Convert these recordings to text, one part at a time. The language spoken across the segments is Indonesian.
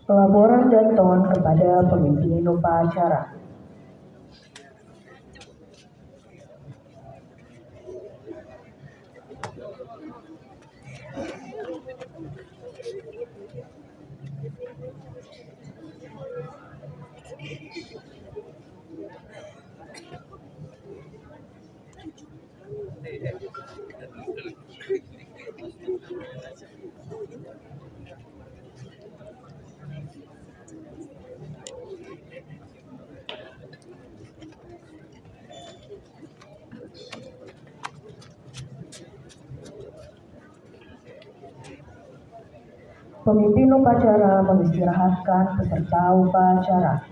Pelaporan Danton kepada pemimpin upacara. Pemimpin upacara mengistirahatkan peserta upacara.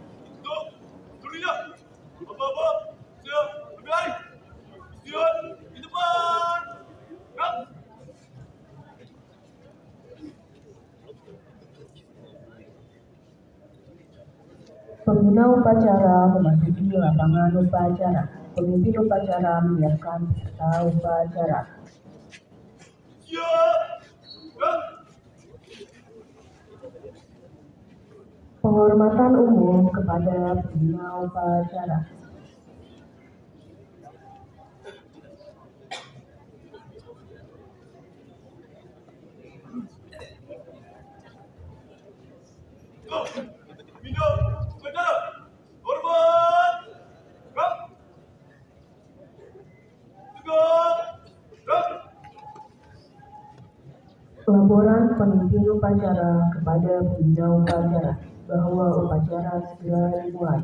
Pembina upacara memasuki lapangan upacara. Pemimpin upacara menyiapkan peserta upacara. Penghormatan umum kepada pembina upacara. Laporan pemimpin upacara kepada pembina upacara bahwa upacara segera dimulai.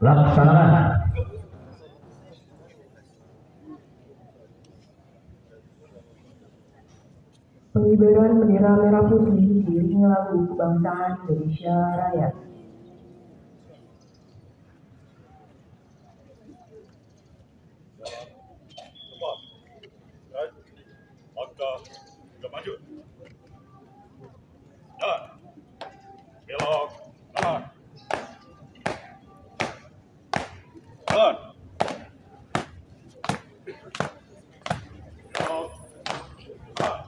Laksanakan. Pengibaran bendera merah putih diiringi lagu kebangsaan Indonesia Raya. Maka kita maju. Dan belok kanan. Dan belok kanan.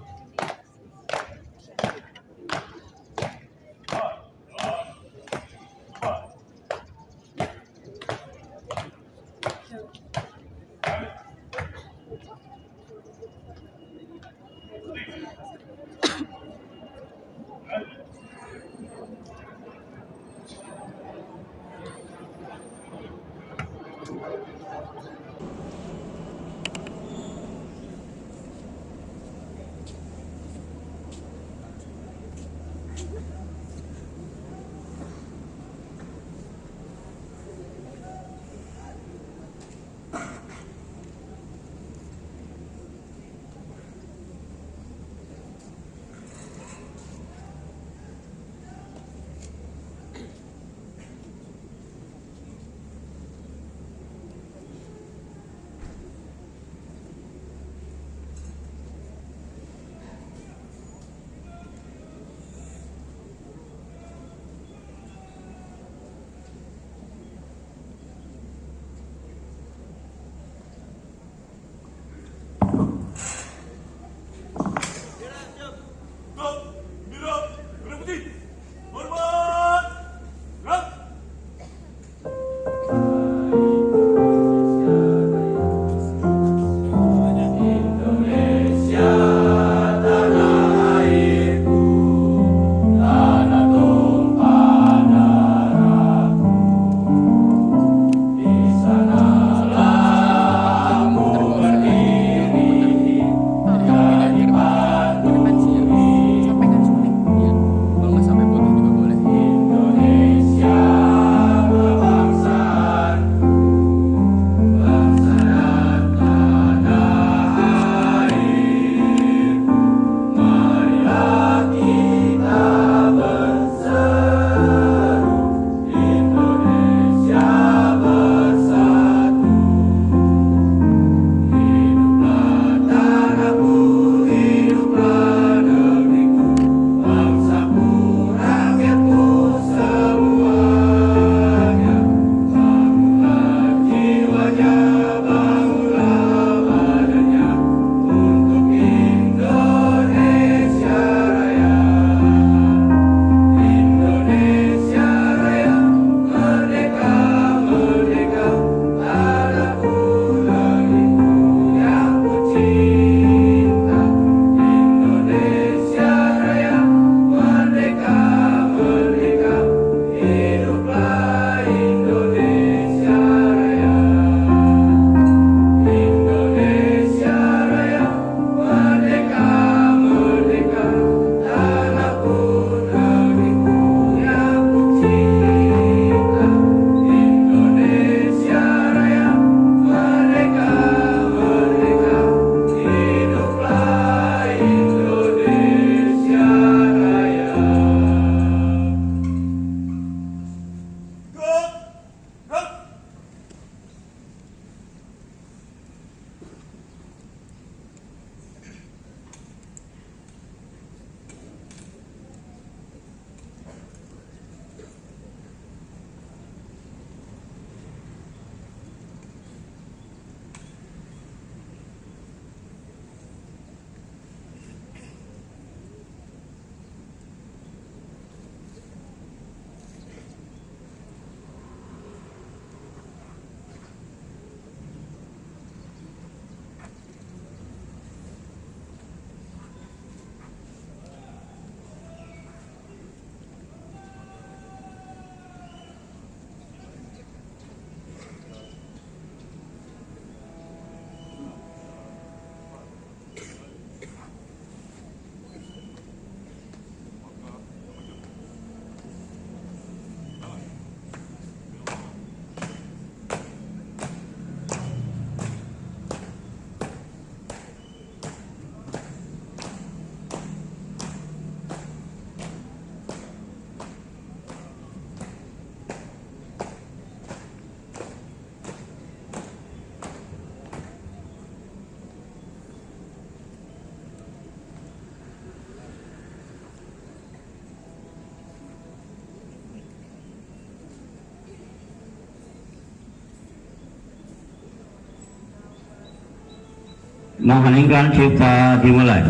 Mengheningkan cipta dimulai.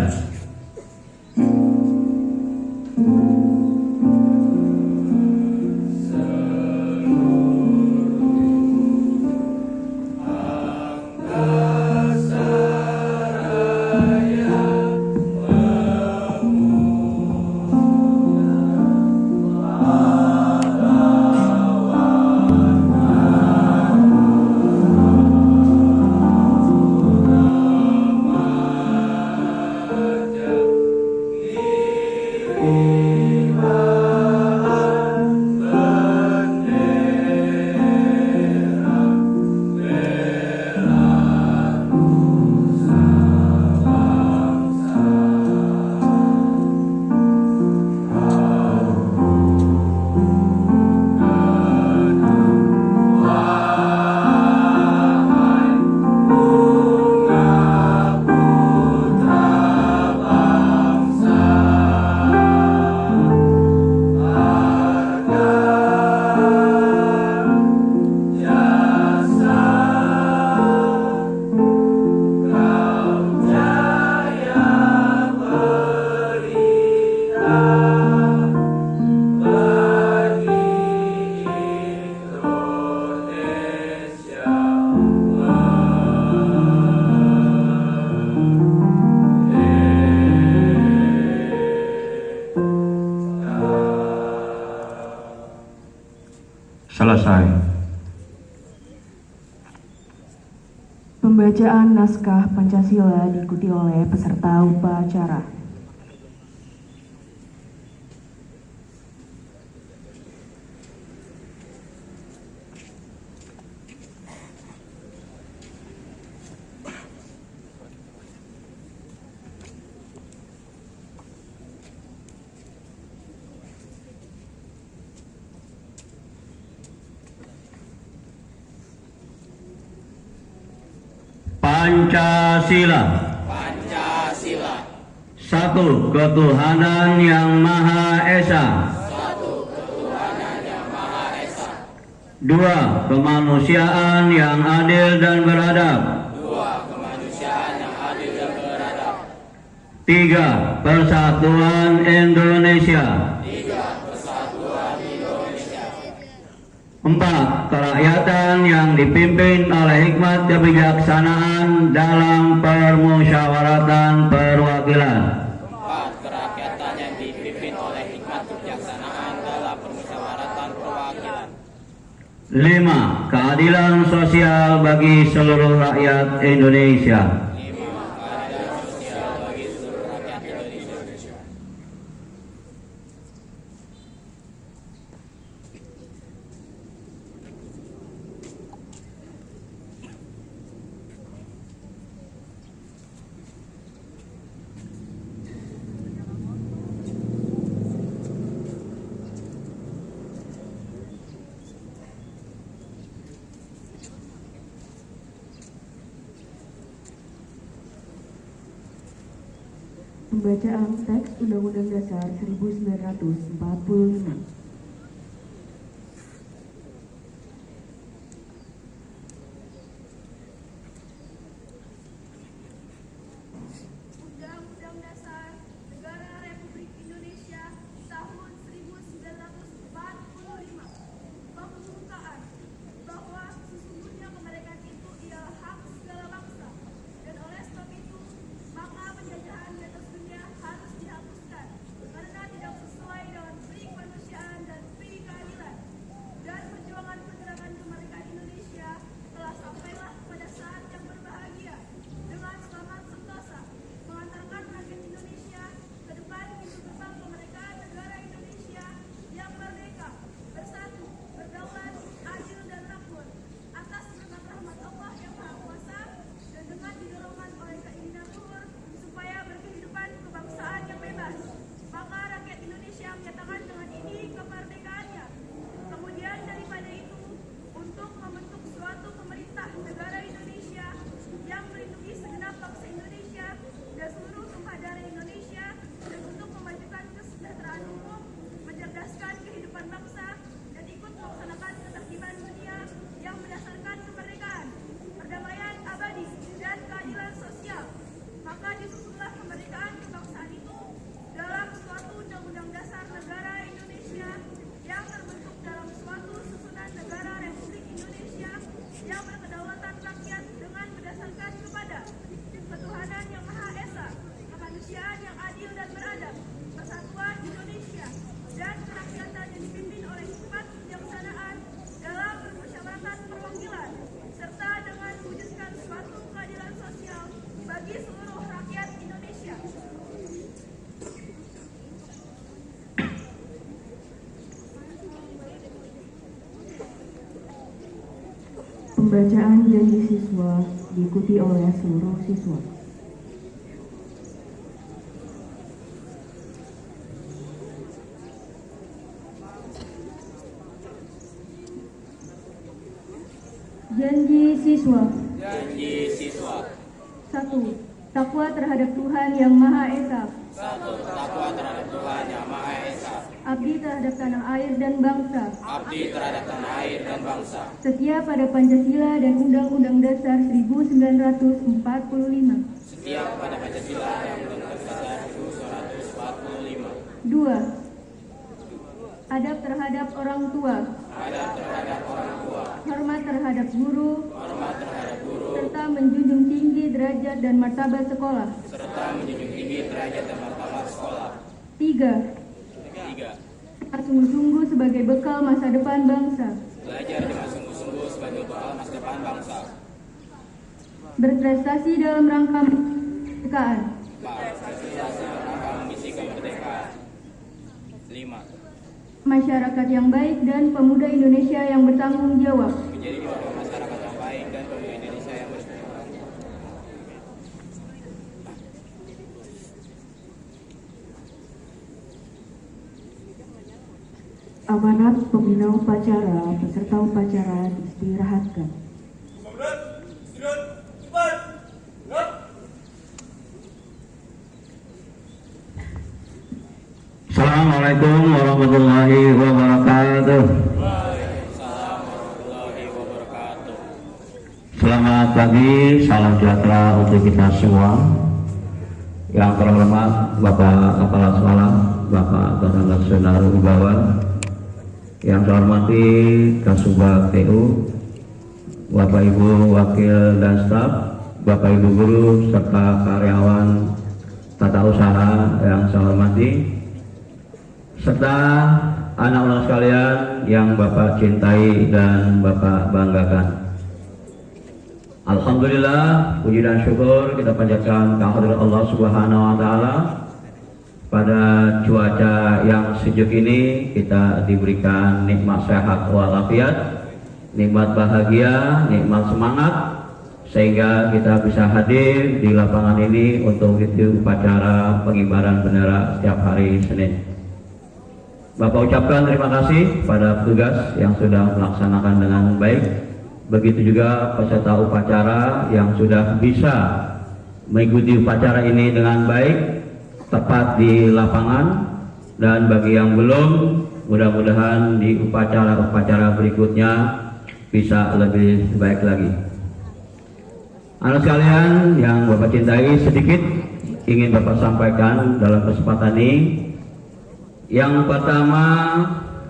Selesai. Pembacaan naskah Pancasila diikuti oleh peserta upacara. Pancasila. Pancasila. Satu, ketuhanan yang Maha Esa. Satu, ketuhanan yang Maha Esa. Dua, kemanusiaan yang adil dan beradab. Dua, kemanusiaan yang adil dan beradab. Tiga, persatuan Indonesia. Tiga, persatuan Indonesia. Empat, kerakyatan yang dipimpin oleh hikmat kebijaksanaan dalam permusyawaratan perwakilan. Empat, kerakyatan yang dipimpin oleh hikmat kebijaksanaan dalam permusyawaratan perwakilan. Lima, keadilan sosial bagi seluruh rakyat Indonesia. Lima, keadilan sosial bagi seluruh rakyat Indonesia. Pembacaan teks Undang-Undang Dasar 1945. Undang-Undang Dasar Negara Republik Indonesia tahun 1945 mengemukakan bahwa sesungguhnya kemerdekaan itu ialah hak segala bangsa, dan oleh sebab itu maka penjajahan di atas dunia harus dihapuskan karena tidak sesuai dengan peri kemanusiaan Pembacaan janji siswa diikuti oleh seluruh siswa. Janji siswa. Janji siswa. 1. Takwa terhadap Tuhan Yang Maha Esa. 1. Takwa terhadap Tuhan Yang Maha Esa. Abdi terhadap tanah air dan bangsa. Abdi terhadap tanah air dan bangsa. Setia pada Pancasila dan Undang-Undang Dasar 1945. Setia kepada Pancasila dan Undang-Undang Dasar 1945. 2. Adab terhadap orang tua. Adab terhadap orang tua. Hormat terhadap guru. Hormat terhadap guru. Serta menjunjung tinggi derajat dan martabat sekolah. Serta menjunjung tinggi derajat dan martabat sekolah. 3. 3. Sungguh-sungguh sebagai bekal masa depan bangsa. Belajar dengan sungguh-sungguh sebagai bekal masa depan bangsa. Berprestasi dalam rangka kemerdekaan. 4. Prestasi dalam rangka mengisi kemerdekaan. 5. Masyarakat yang baik dan pemuda Indonesia yang bertanggung jawab. Menjadi warga masyarakat yang baik dan pemuda Indonesia yang bertanggung jawab. Amanat pembina upacara peserta upacara diistirahatkan. Komandan, istirahat, cepat. Gerak. Assalamualaikum warahmatullahi wabarakatuh. Waalaikumsalam warahmatullahi wabarakatuh. Selamat pagi, salam sejahtera untuk kita semua. Yang terhormat Bapak Kepala Sekolah, Bapak Kasubag Senar Ubawan, yang saya hormati Kasubag TU, Bapak Ibu Wakil dan Staf, Bapak Ibu Guru, serta karyawan tata usaha yang saya hormati, serta anak-anak sekalian yang Bapak cintai dan Bapak banggakan. Alhamdulillah, puji dan syukur kita panjatkan kehadirat Allah Subhanahu wa taala. Pada cuaca yang sejuk ini kita diberikan nikmat sehat walafiat, nikmat bahagia, nikmat semangat, sehingga kita bisa hadir di lapangan ini untuk mengikuti upacara pengibaran bendera setiap hari Senin. Bapak ucapkan terima kasih pada petugas yang sudah melaksanakan dengan baik. Begitu juga peserta upacara yang sudah bisa mengikuti upacara ini dengan baik, tepat di lapangan. Dan bagi yang belum, mudah-mudahan di upacara-upacara berikutnya bisa lebih baik lagi. Anak sekalian yang Bapak cintai, sedikit ingin Bapak sampaikan dalam kesempatan ini. Yang pertama,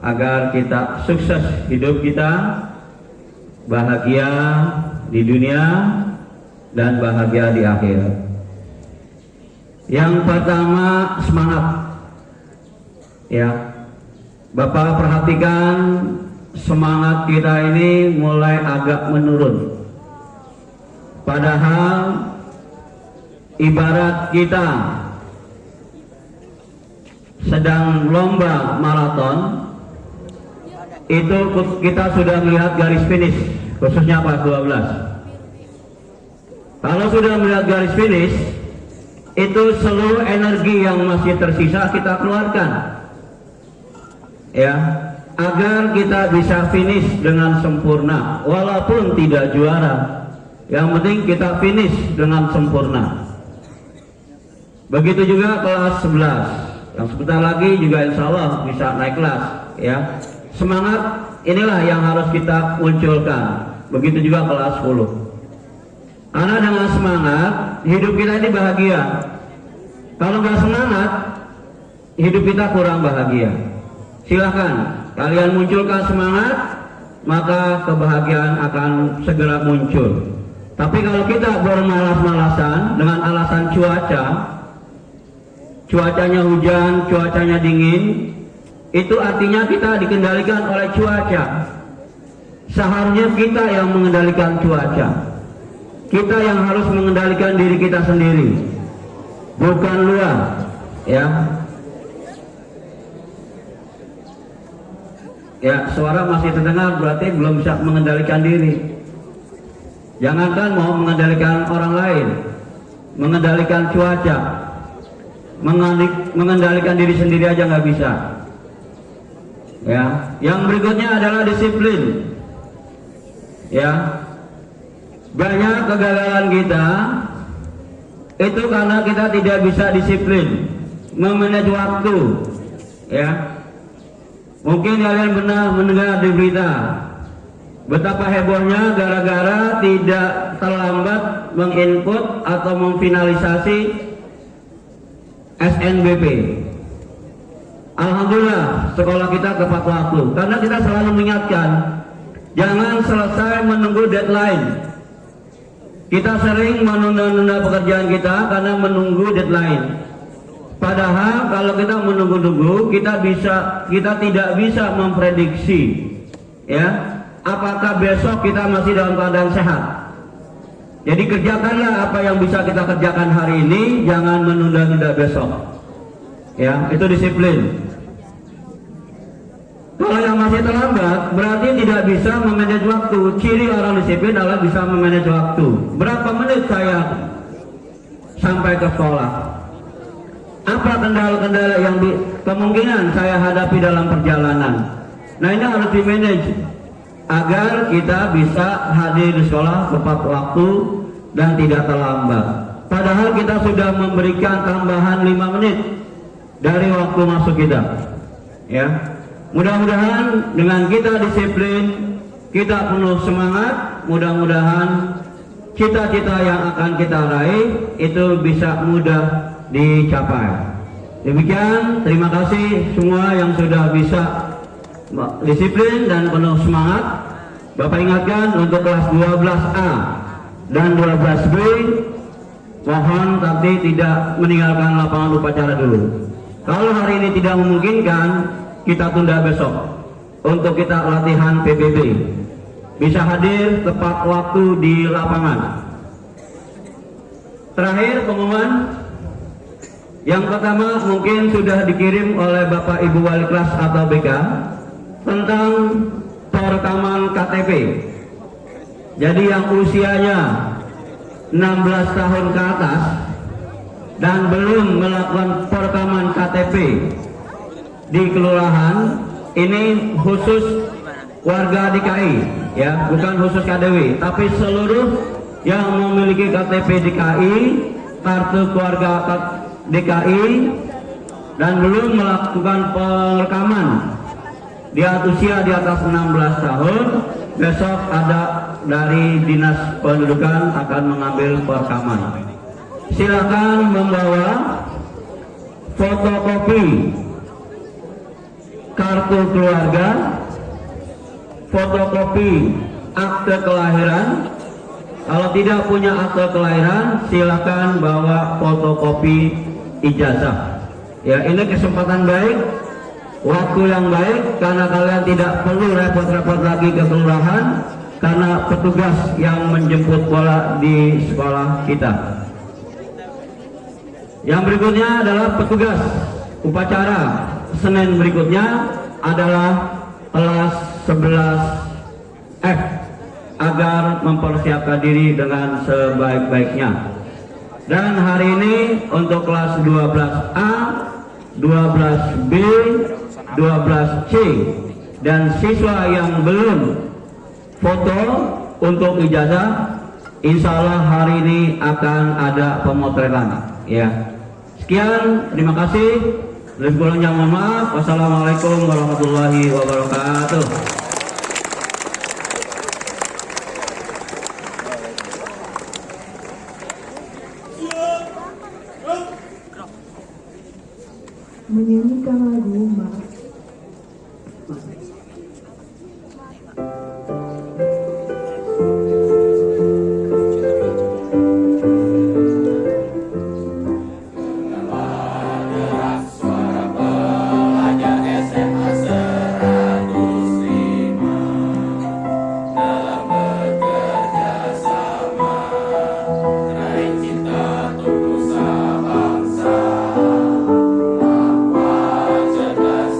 agar kita sukses hidup kita, bahagia di dunia dan bahagia di akhir. Yang pertama, semangat. Ya, Bapak perhatikan semangat kita ini mulai agak menurun. Padahal ibarat kita sedang lomba maraton, itu kita sudah melihat garis finish, khususnya kelas 12. Kalau sudah melihat garis finish, itu seluruh energi yang masih tersisa kita keluarkan, ya, agar kita bisa finish dengan sempurna, walaupun tidak juara. Yang penting kita finish dengan sempurna. Begitu juga kelas 11, yang sebentar lagi juga insya Allah bisa naik kelas, ya. Semangat inilah yang harus kita munculkan. Begitu juga kelas 10. Karena dengan semangat hidup kita ini bahagia. Kalau nggak semangat, hidup kita kurang bahagia. Silahkan kalian munculkan semangat, maka kebahagiaan akan segera muncul. Tapi kalau kita bermalas-malasan dengan alasan cuacanya hujan, cuacanya dingin, itu artinya kita dikendalikan oleh cuaca. Seharusnya kita yang mengendalikan cuaca. Kita yang harus mengendalikan diri kita sendiri, bukan luar, ya. Ya, suara masih terdengar, berarti belum bisa mengendalikan diri. Jangankan mau mengendalikan orang lain, mengendalikan cuaca, mengendalikan diri sendiri aja nggak bisa. Ya, yang berikutnya adalah disiplin. Ya, banyak kegagalan kita itu karena kita tidak bisa disiplin, memanage waktu. Ya, mungkin kalian pernah mendengar di berita betapa hebohnya gara-gara tidak terlambat menginput atau memfinalisasi SNBP. Alhamdulillah sekolah kita tepat waktu, karena kita selalu mengingatkan jangan selesai menunggu deadline. Kita sering menunda-nunda pekerjaan kita karena menunggu deadline. Padahal kalau kita menunggu-nunggu, kita tidak bisa memprediksi, ya, apakah besok kita masih dalam keadaan sehat. Jadi kerjakanlah apa yang bisa kita kerjakan hari ini, jangan menunda-nunda besok. Ya, itu disiplin. Kalau yang masih terlambat berarti tidak bisa memanage waktu. Ciri orang disiplin adalah bisa memanage waktu. Berapa menit saya sampai ke sekolah? Apa kendala-kendala yang kemungkinan saya hadapi dalam perjalanan? Nah, ini harus di manage agar kita bisa hadir di sekolah tepat waktu dan tidak terlambat. Padahal kita sudah memberikan tambahan 5 menit dari waktu masuk kita. Ya. Mudah-mudahan dengan kita disiplin, kita penuh semangat, mudah-mudahan cita-cita yang akan kita raih itu bisa mudah dicapai. Demikian, terima kasih semua yang sudah bisa disiplin dan penuh semangat. Bapak ingatkan untuk kelas 12A dan 12B, mohon tapi tidak meninggalkan lapangan upacara dulu. Kalau hari ini tidak memungkinkan, kita tunda besok untuk kita latihan PBB. Bisa hadir tepat waktu di lapangan. Terakhir pengumuman. Yang pertama mungkin sudah dikirim oleh Bapak Ibu Wali Kelas atau BK tentang perekaman KTP. Jadi yang usianya 16 tahun ke atas dan belum melakukan perekaman KTP di kelurahan, ini khusus warga DKI, ya, bukan khusus KDW, tapi seluruh yang memiliki KTP DKI, kartu keluarga DKI, dan belum melakukan perekaman di usia di atas 16 tahun, besok ada dari Dinas Pendudukan akan mengambil perekaman. Silakan membawa fotokopi kartu keluarga, fotokopi akte kelahiran. Kalau tidak punya akte kelahiran, silakan bawa fotokopi ijazah. Ya, ini kesempatan baik, waktu yang baik, karena kalian tidak perlu repot-repot lagi ke kelurahan, karena petugas yang menjemput bola di sekolah kita. Yang berikutnya adalah petugas upacara. Senin berikutnya adalah kelas 11F agar mempersiapkan diri dengan sebaik-baiknya. Dan hari ini untuk kelas 12A, 12B, 12C dan siswa yang belum foto untuk ijazah, insya Allah hari ini akan ada pemotretan. Ya, sekian, terima kasih. Lebih kurangnya mohon maaf. Wassalamualaikum warahmatullahi wabarakatuh. Menyanyikan lagu Mas. Cinta tulus bangsa, apa cerdas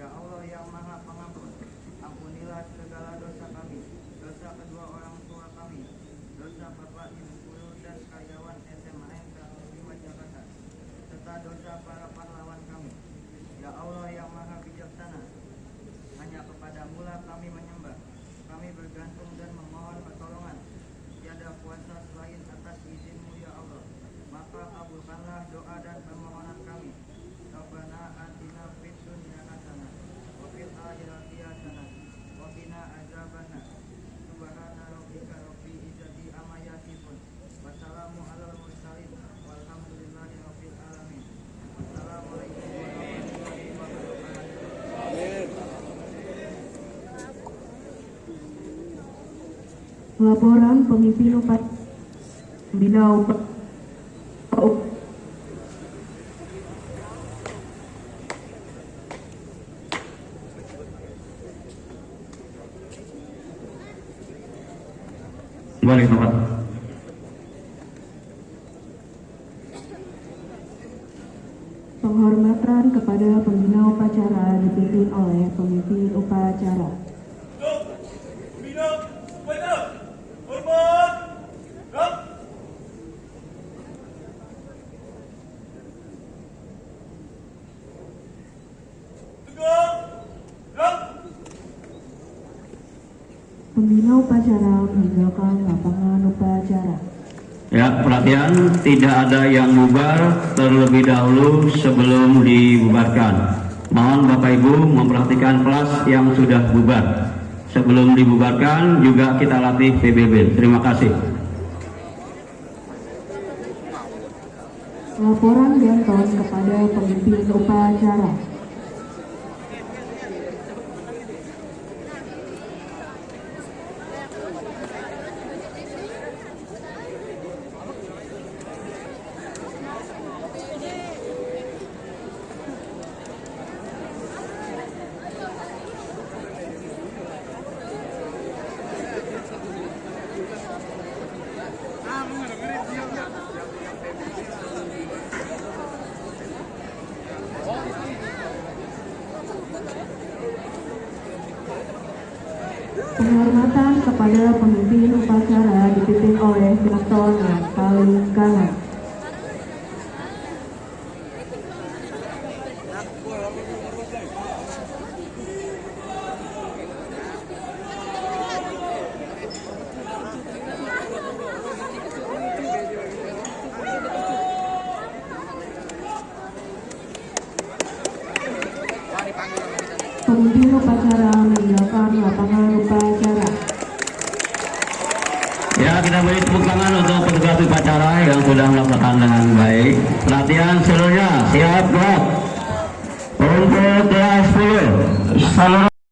Ya Allah yang Maha Pengampun, ampunilah segala dosa kami, dosa kedua orang tua kami, dosa bapak ibu guru dan karyawan SMA Negeri Jakarta, serta dosa para pahlawan kami. Ya Allah yang Maha Bijaksana, hanya kepadamu-lah kami menyembah, kami bergantung dan memohon pertolongan. Tiada kuasa selain atas izin-Mu ya Allah. Maka kabulkanlah doa dan permohonan kami. Rabbana atina fid dunya hasanah wa fil akhirati hasanah wa qina adzabannar. Subhana rabbika rabbil izzati amma yasifun. Wassalamu alal mursalin walhamdulillahi rabbil alamin. Wassalamualaikum warahmatullahi wabarakatuh. Laporan pemimpin upacara Bina Kembali ke tempat. Penghormatan kepada pembina upacara dipimpin oleh pemimpin upacara. Untuk pembina upacara. Hormat. Gerak. Tegak. Gerak. Pembina upacara meninggalkan lapangan upacara. Ya, perhatian, tidak ada yang bubar terlebih dahulu sebelum dibubarkan. Mohon Bapak Ibu memperhatikan kelas yang sudah bubar. Sebelum dibubarkan juga kita latih PBB. Terima kasih. Laporan Ganton kepada pemimpin upacara. Penghormatan kepada pemimpin upacara dipimpin oleh Ganton yang paling kanan. Pemimpin upacara meninggalkan lapangan upacara. Ya, kita beri tepuk tangan untuk petugas upacara yang sudah melaksanakan dengan baik. Perhatian seluruhnya, siap gerak. Untuk kelas 10.